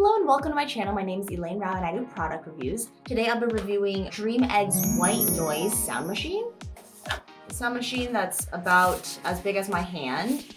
Hello and welcome to my channel. My name is Elaine Rau and I do product reviews. Today I'll be reviewing Dream Egg's white noise sound machine. A sound machine that's about as big as my hand.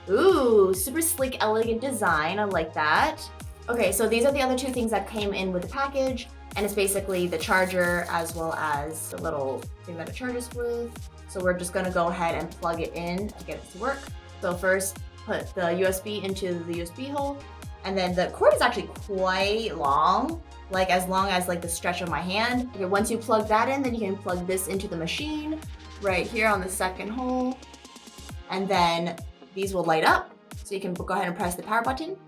Ooh, super sleek, elegant design. I like that. Okay, so these are the other two things that came in with the package, and it's basically the charger as well as the little thing that it charges with. So we're just gonna go ahead and plug it in to get it to work. So first, put the USB into the USB hole, and then the cord is actually quite long, like as long as like the stretch of my hand. Okay, once you plug that in, then you can plug this into the machine right here on the second hole, and then these will light up. So you can go ahead and press the power button.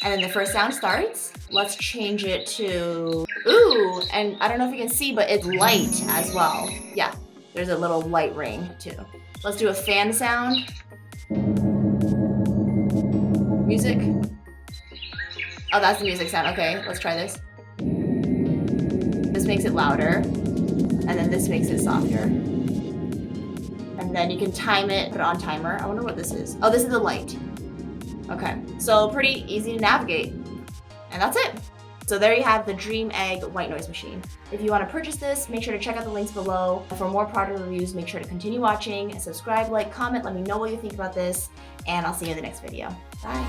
And then the first sound starts. Let's change it to, ooh, and I don't know if you can see, but it's light as well. Yeah, there's a little light ring too. Let's do a fan sound. Music. Oh, that's the music sound. Okay, let's try this. This makes it louder, and then this makes it softer. And then you can time it, put it on timer. I wonder what this is. Oh, this is the light. Okay, so pretty easy to navigate. And that's it. So there you have the Dream Egg white noise machine. If you want to purchase this, make sure to check out the links below. For more product reviews, make sure to continue watching, subscribe, like, comment, let me know what you think about this, and I'll see you in the next video. Bye.